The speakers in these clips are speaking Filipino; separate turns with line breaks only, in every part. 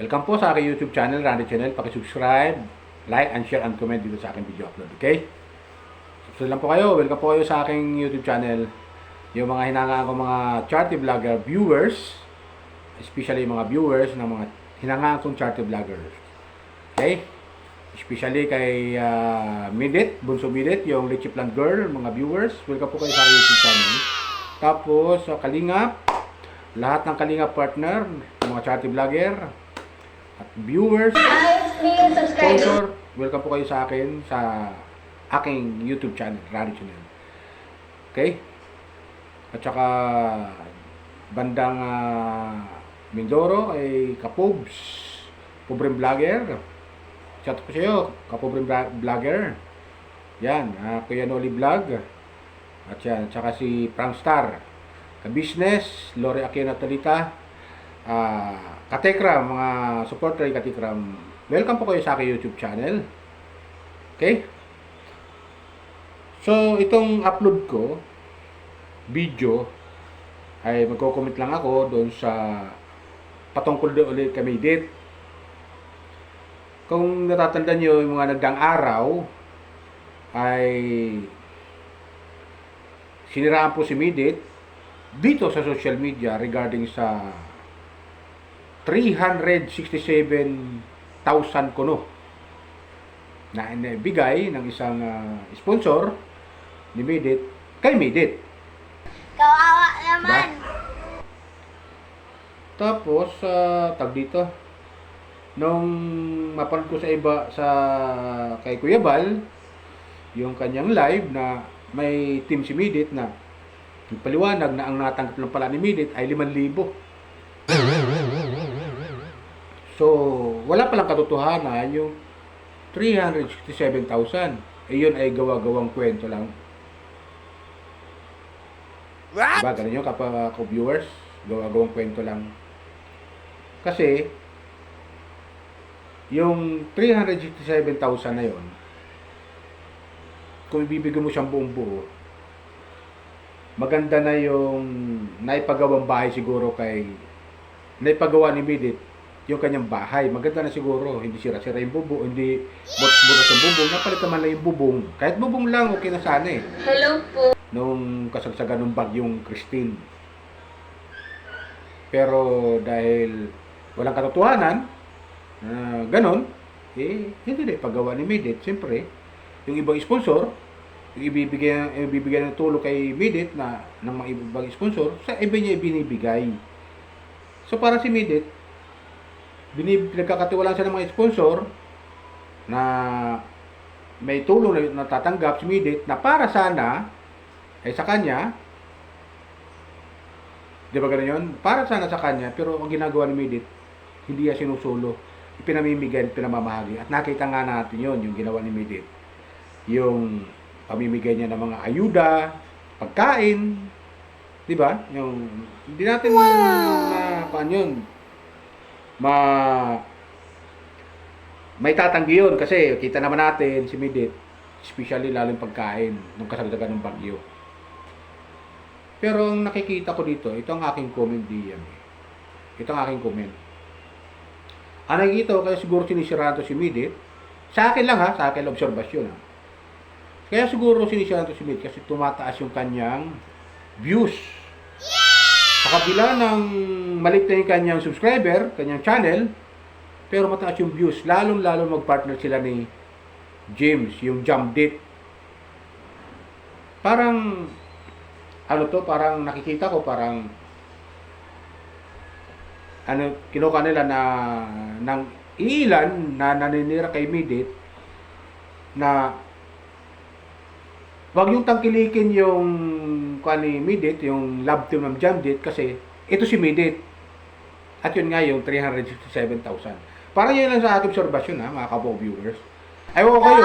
Welcome po sa aking YouTube channel, Randy Channel. Paki-subscribe, like, and share, and comment dito sa aking video upload. Okay? Subscribe lang po kayo. Welcome po kayo sa aking YouTube channel. Yung mga hinangaan ko mga charity vlogger viewers, especially yung mga viewers ng mga hinangaan kong charity vloggers. Okay? Especially kay Midit, Bunso Midit, yung Litchi Plant Girl, mga viewers. Welcome po kayo sa aking YouTube channel. Tapos, sa Kalingap, lahat ng Kalingap partner, mga charity vlogger, at viewers, sponsor, welcome po kayo sa akin sa aking YouTube channel, Randy Channel. Okay? At saka bandang Mindoro ay Kapobs, pobreng vlogger. Shout out po sa iyo, Kapobreng vlogger. Yan, Kuya Noli Vlog. At yan, at saka si Prangstar, ka-business, Lori Aquino Tolita, Katekram, mga supporter kay Katekram. Welcome po kayo sa aking YouTube channel. Okay? So, itong upload ko, video, ay magko-comment lang ako doon sa patungkol doon ulit kay Midit. Kung natatandaan nyo yung mga nagdaang araw, ay siniraan po si Midit dito sa social media regarding sa 367,000 kuno na inibigay ng isang sponsor ni Midit kay Midit.
Kawawa naman.
Tapos, tag dito, nung mapanood ko sa iba kay Kuya Bal, yung kanyang live na may team si Midit na paliwanag na ang natanggap lang pala ni Midit ay 5,000. So, wala palang katotohanan yung 367,000. Yun ay gawa-gawang kwento lang.
What?
Diba? Ganun yun kapag viewers, gawa-gawang kwento lang. Kasi, yung 367,000 na yun, kung ibibigay mo siyang buong buo, maganda na yung naipagawang bahay siguro naipagawa ni Midit yung kanyang bahay. Maganda na siguro, hindi sira-sira yung bubong, hindi butas yung bubong, napalit naman lang yung bubong. Kahit bubong lang, okay na sana eh.
Hello po.
Nung kasagsagan ng bagyong Christine. Pero dahil walang katotohanan, ganon, hindi na ipagawa ni Midit. Siyempre, yung ibang sponsor, yung ibibigay ng tulong kay Midit ng mga ibang sponsor, sa iba niya ibinibigay. So para si Midit, pinagkakatiwalaan siya ng mga sponsor na may tulong na natatanggap si Midit na para sana ay sa kanya. Di ba ganun yun? Para sana sa kanya, pero ang ginagawa ni Midit, hindi niya sinusulo, ipinamimigay, pinamamahagi. At nakita nga natin yun, yung ginawa ni Midit. Yung pamimigay niya ng mga ayuda, pagkain, di ba? Yung, hindi natin may tatanggi yun kasi kita naman natin si Midit, especially lalo yung pagkain nung kasagsagan ng bagyo. Pero ang nakikita ko dito, ito ang aking comment diyan. Ito ang aking comment. Ang nakikita ko, kaya siguro sinisiraan to si Midit, sa akin lang sa akin obserbasyon Kaya siguro sinisiraan to si Midit kasi tumataas yung kanyang views. Sa kabila ng maliit na yung kanyang subscriber, kanyang channel, pero mataas yung views. Lalong-lalo mag-partner sila ni James, yung Jump Date. Parang, parang nakikita ko, parang, kinuha nila ng ilan na naninira kay Midit, na wag yung tangkilikin yung ni Midit, yung love team ng Jump Date, kasi ito si Midit. At yun nga yung 367,000. Parang yun lang sa ating observasyon mga viewers. Ayaw ko kayo,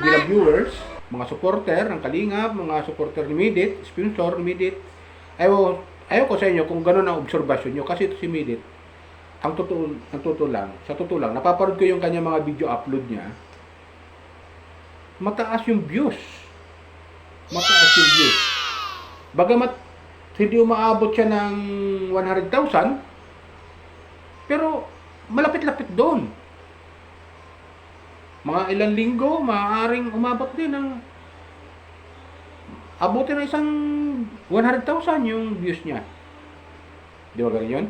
bilang viewers, mga supporter ng Kalingap, mga supporter ni Midit, sponsor ni Midit. Ayaw ko sa inyo kung gano'n ang obserbasyon nyo, kasi ito si Midit, ang totoo lang, napaparod ko yung kanya mga video upload niya, mataas yung views. Bagamat hindi umaabot siya ng 100,000, pero malapit-lapit doon. Mga ilang linggo, maaaring umabot din ng abutin ng isang 100,000 yung views niya. Di ba ganun yun?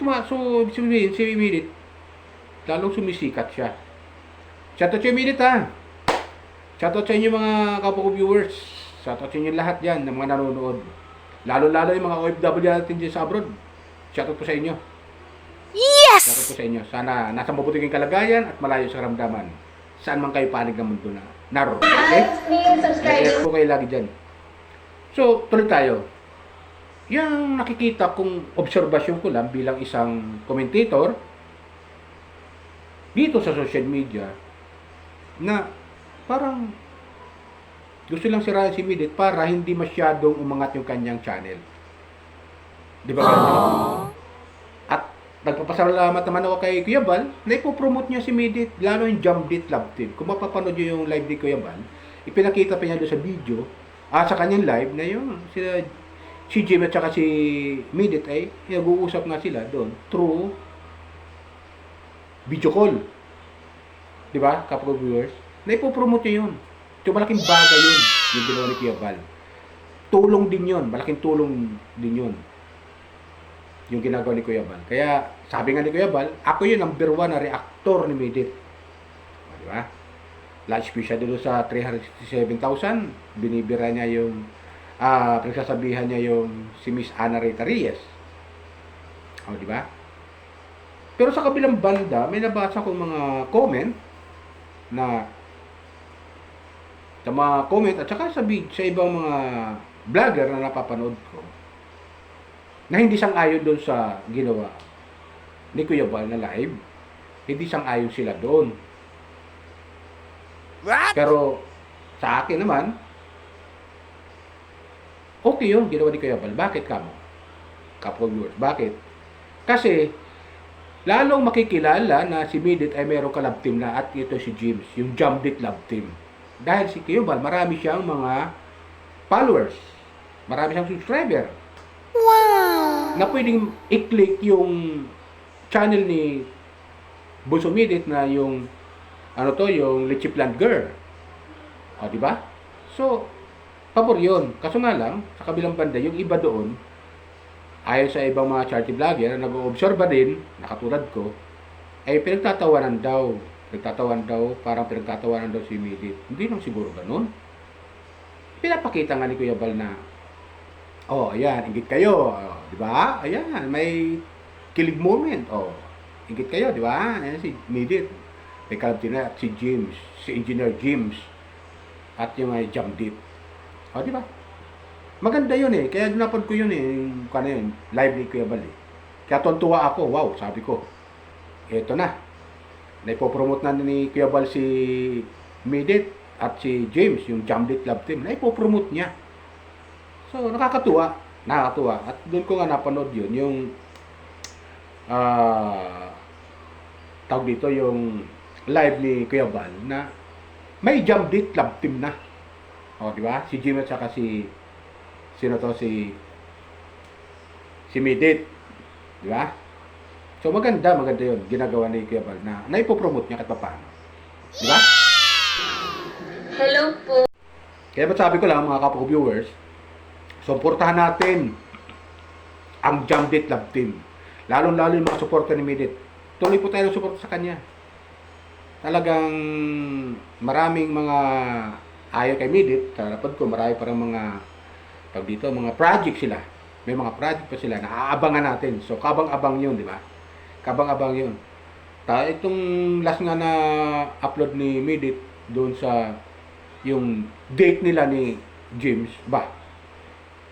So, ibig sabihin, si Emilit, lalong sumisikat siya. Shoutout sa Emilit ha! Shoutout sa inyo mga kapwa ko viewers. Shoutout sa inyo lahat dyan ng mga nanonood. Lalo-lalo yung mga OFW natin dyan sa abroad. Shoutout po sa inyo.
Yes!
Shoutout po sa inyo. Sana nasa mabuting kayong kalagayan at malayo sa karamdaman. Saan man kayo panig ng mundo na naroon. Okay? Mag-ingat po kayo lagi dyan. So, tuloy tayo. Yung nakikita kong obserbasyon ko lang bilang isang commentator dito sa social media na parang gusto lang sirahan si Midit para hindi masyadong umangat yung kanyang channel. Di ba ganun? At nagpapasalamat naman ako kay Kuya Bal na ipopromote niya si Midit, lalo yung Jumdit Love Team. Kung mapapanood niyo yung live ni Kuya Bal, ipinakita pa niya doon sa video, sa kanyang live na yung si Jim at saka si Midit ay nag-uusap nga sila doon through video call. Di ba, kapag viewers? Na ipopromote niya yun. So, malaking bagay yun, yung ginawa ni Kuya Bal. Tulong din yun, malaking tulong din yun, yung ginagawa ni Kuya Bal. Kaya, sabi nga ni Kuya Bal, ako yung number 1 na reactor ni Midit. Di ba? Last piece siya doon sa 367,000, binibira niya yung pinagsasabihan niya yung si Miss Ana Rita Reyes. O, di ba? Pero sa kabilang banda, may nabasa kong mga comment na sa mga comment at saka sa ibang mga vlogger na napapanood ko na hindi sang-ayon doon sa ginawa ni Kuya Bal na live. Hindi sang-ayon sila doon. Pero sa akin naman, okay yung ginawa ni Kuya Bal. Bakit kamo? Kapwa viewers, bakit? Kasi lalong makikilala na si Midit ay mayroong ka-love team na at ito si James, yung Jumdit Love Team. Dahil si Kuya Bal, marami siyang mga followers. Marami siyang subscriber. Wow! Na pwedeng i-click yung channel ni Bunso Midit na yung yung Leche Plant Girl. O, di ba? So, pabor yun. Kaso nga lang, sa kabilang banda, yung iba doon, ayon sa ibang mga charity vlogger na nag-oobserba din, nakatulad ko, ay pinagtatawanan daw. Parang pinagtatawanan daw si Midit. Hindi naman siguro ganun. Pinapakita nga ni Kuya Bal na, ayan, inggit kayo. Di ba? Ayan, may kilig moment. Inggit kayo, di ba? Ayan si Midit. May kalabtin na si James, si Engineer James, at yung Jumdit. Di ba? Maganda yun eh. Kaya napod ko yun eh. Yung live ni Kuya Bal eh. Kaya tuwa ako. Wow, sabi ko. Eto na. Naipopromote na ni Kuya Bal si Midit at si James, yung Jumdit Love Team. Naipopromote niya. So, nakakatuwa. At doon ko nga napanood yun. Yung tawag dito yung live ni Kuya Bal na may Jumdit Love Team na. Di ba? Si Jim at saka si Midit. Di ba? So maganda yun. Ginagawa ni Kuya Bal na naipopromote niya kahit paano. Di ba?
Hello po.
Kaya ba't sabi ko lang mga kapwa viewers, suportahan natin ang Jumdit Love Team. Lalong-lalo yung mga suporta ni Midit. Tuloy po tayo ng suporta sa kanya. Talagang maraming mga ayaw kay Midit. Sa lapad ko, marami parang mga mga project sila. May mga project pa sila na aabangan natin. So, kabang-abang yun, di ba? Kabang-abang yun. Itong last nga na upload ni Midit doon sa yung date nila ni James,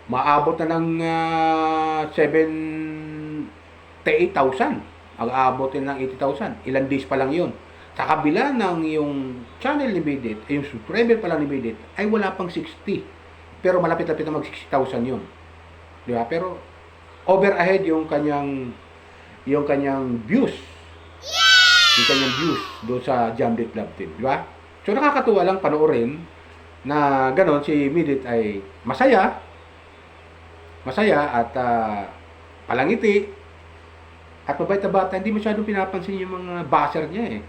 maabot na ng 78,000. Ang aabotin ng 80,000. Ilang days pa lang yun. Sa kabila ng yung channel ni Midit, yung subscriber pa lang ni Midit, ay wala pang 60. Pero malapit-lapit na mag 60,000 yun. Di ba? Pero over ahead yung kanyang views. Yung kanyang views doon sa Jumdit Love Team. Di ba? So nakakatuwa lang panoorin na ganon si Midit ay masaya at palangiti At mabait na bata, hindi masyadong pinapansin yung mga basher niya eh.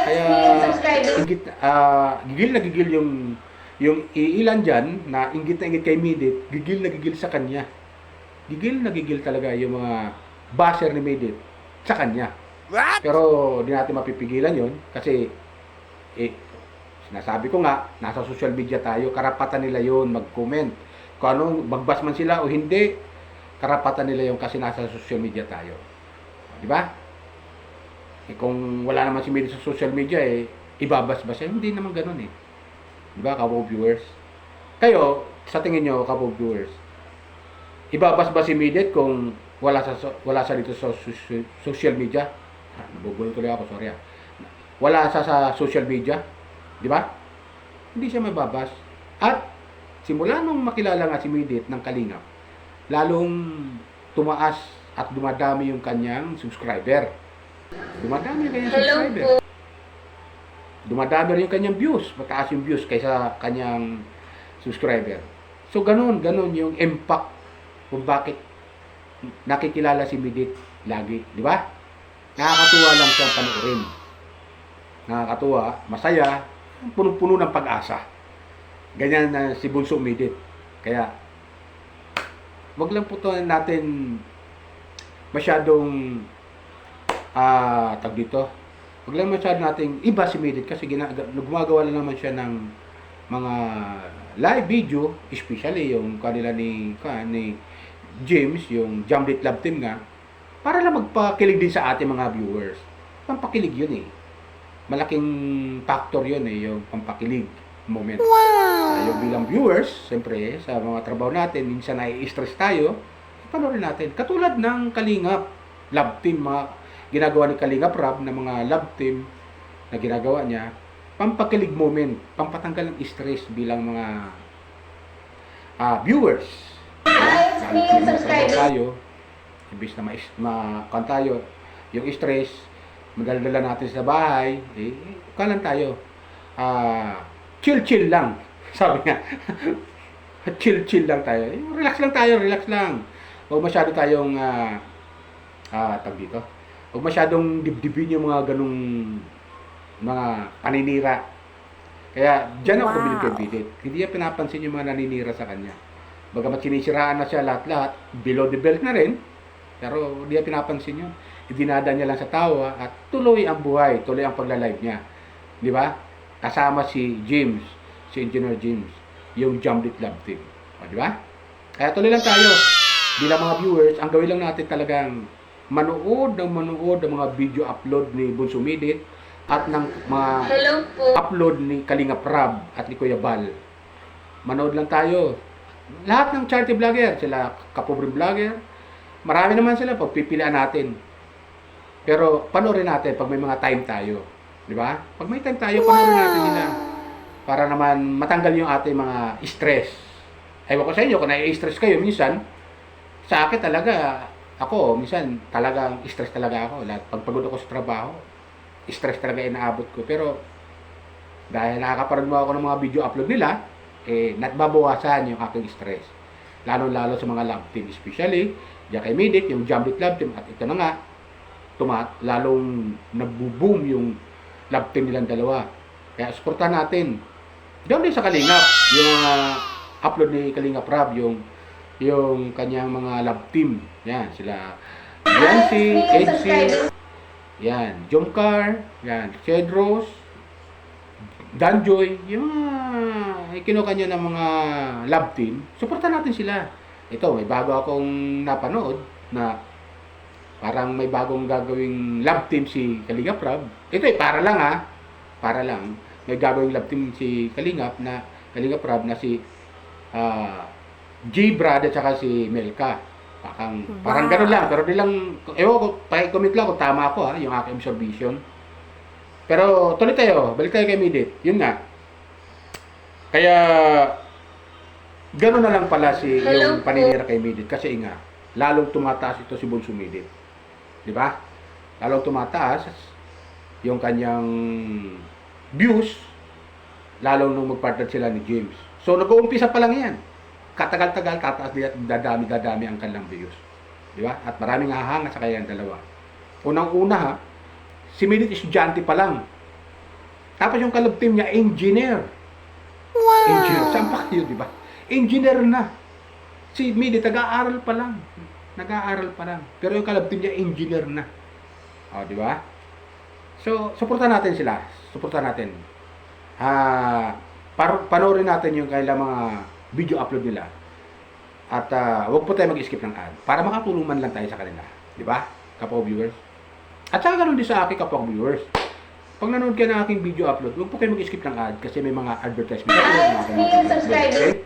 Kaya gigil na gigil yung iilan dyan na inggit kay Midit, gigil na gigil sa kanya. Gigil na gigil talaga yung mga basher ni Midit sa kanya. Pero di natin mapipigilan yon kasi sinasabi ko nga, nasa social media tayo, karapatan nila yon mag-comment. Kung ano, magbas man sila o hindi, karapatan nila yon kasi nasa social media tayo. Di ba? Kung wala naman si Midit sa social media, ibabas ba siya? Hindi naman ganun eh. Di ba, Kapo Viewers? Kayo, sa tingin nyo, Kapo Viewers, ibabas ba si Midit kung wala sa dito sa social media? Nabubulo tuloy ako, sorry. Wala sa social media, di ba? Hindi siya mababas. At simula nung makilala nga si Midit ng Kalingap, lalong tumaas at dumadami yung kanyang subscriber. Dumadami yung kanyang subscriber. Dumadami rin yung kanyang views. Mataas yung views kaysa kanyang subscriber. So, ganun yung impact kung bakit nakikilala si Midit lagi. Di ba? Nakakatuwa lang siyang panoorin. Nakakatuwa, masaya, puno-puno ng pag-asa. Ganyan na si Bunso Midit. Kaya, wag lang po natin masyadong tag dito. Wag lang masyadong nating iba si Midit kasi gumagawa lang naman siya ng mga live video, especially yung kanila ni James, yung Jamlit Love Team nga, para lang magpakilig din sa ating mga viewers. Pampakilig yun eh. Malaking factor yun eh, yung pampakilig moment. Yung bilang viewers, siyempre, sa mga trabaho natin, minsan nai-stress tayo, panoorin natin. Katulad ng Kalingap Love Team, mga ginagawa ni Kalingap Rob na mga love team na ginagawa niya, pampakilig moment, pampatanggal ng stress bilang mga viewers. Tayo, ibig na tayo, yung stress, madaldala natin sa bahay, kalan tayo, chill lang, sabi nga, chill lang tayo, relax lang, huwag masyado tayong, tag dito, huwag masyadong dibdibin yung mga ganung, mga paninira. Kaya, dyan ako bumili kay Midit. Hindi niya pinapansin yung mga naninira sa kanya. Bagamat sinisiraan na siya lahat-lahat, below the belt na rin, pero hindi niya pinapansin yun. Idinada niya lang sa tawa at tuloy ang buhay, tuloy ang pagla-live niya. Di ba? Kasama si James, si Engineer James, yung Jamlit Love Team. O, di ba? Kaya tuloy lang tayo. Bilang mga viewers, ang gawin lang natin talagang manood ng mga video upload ni Bunso Midit at ng mga upload ni Kalingap Rob at ni Kuya Bal. Manood lang tayo. Lahat ng charity vlogger, sila kapobreng vlogger, marami naman sila, pagpipilian natin. Pero panoorin natin pag may mga time tayo. Di ba? Pag may time tayo, panoorin natin nila. Para naman matanggal yung ating mga stress. Ewan ko sa inyo, kung nai-stress kayo minsan, sa akin talaga, ako, minsan talagang stress talaga ako. Pag pagod ako sa trabaho, stress talaga inaabot ko. Pero dahil nakakaparod mo ako ng mga video upload nila, nababawasan yung aking stress. Lalo-lalo sa mga love team, especially diyan kay Midit, yung Jamlit Love Team, at ito na nga, lalong nagbo-boom yung love team nilang dalawa. Kaya suportahan natin. Doon din sa Kalingap, yung upload ni Kalingap Rob, yung kanyang mga love team. Yan, sila Yancy, Edsi, yan, Jomcar, yan, Cedros, Danjoy, yung mga kinukanya ng mga love team, suportahan natin sila. Ito, may bago akong napanood na parang may bagong gagawing love team si Kalingap Rob. Ito para lang para lang. May gagawing love team si Kalingap Rob na si G. Brad at saka si Melka. Parang gano'n lang, pero di lang, ewan ko, pa-comment lang kung tama ako yung aking observation. Pero tuloy tayo, balik tayo kay Midit. Yun nga. Kaya, gano'n na lang pala yung paninira kay Midit. Kasi nga, lalong tumataas ito si Bunso Midit. Di ba? Lalong tumataas yung kanyang views, lalong nung magpartner sila ni James. So, nag-uumpisa pa lang yan. Katagal-tagal, tataas din at dadami ang kanilang views. Di ba? At maraming hahanga sa kanilang dalawa. Unang-una ha, si Milit estudyante pa lang. Tapos yung kalab team niya, engineer. Wow! Engineer. Saan pa kayo, di ba? Engineer na. Si Milit, nag-aaral pa lang. Nag-aaral pa lang. Pero yung kalab team niya, engineer na. O, di ba? So, suportahan natin sila. Suportahan natin. Panoorin natin yung kailang mga video upload nila. At huwag po tayo mag-skip ng ad. Para makatulong man lang tayo sa kanila. Di ba? Kapwa viewers. At saka ganun din sa akin kapwa viewers. Pag nanood kayo ng aking video upload, huwag po kayo mag-skip ng ad kasi may mga advertisement. Okay?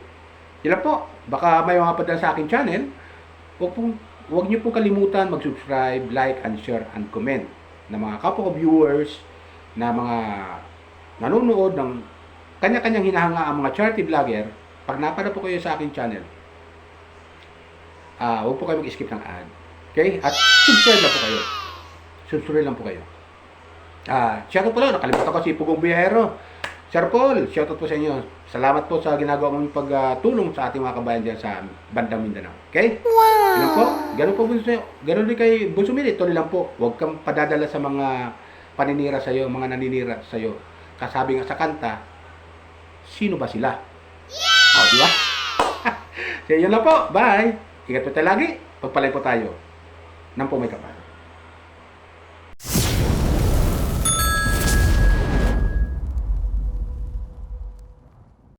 Yan po. Baka may mga padala sa aking channel. Huwag niyo po kalimutan mag-subscribe, like, and share, and comment na mga kapwa viewers na mga nanonood ng kanya-kanyang hinahanga ang mga charity vlogger. Pag napada po kayo sa aking channel, huwag po kayo mag-skip ng ad. Okay? At subscribe lang po kayo. Subscribe lang po kayo. Shoutout po lang. Nakalimutan ko si Pugong Biyahero. Sir Paul, shoutout po sa inyo. Salamat po sa ginagawa mong pagtulong sa ating mga kabayan dyan sa bandang Mindanao. Okay? Wow! Ganun po. Ganun po. Ganun din kay Bunso Milit. Tuloy lang po. Huwag kang padadala sa mga paninira sa'yo, mga naninira sa'yo. Kasabi nga sa kanta, sino ba sila? Yeah! O, di ba? So, yun lang po. Bye! Ingat po tayo lagi. Pagpalay po tayo. Nang po may kapal.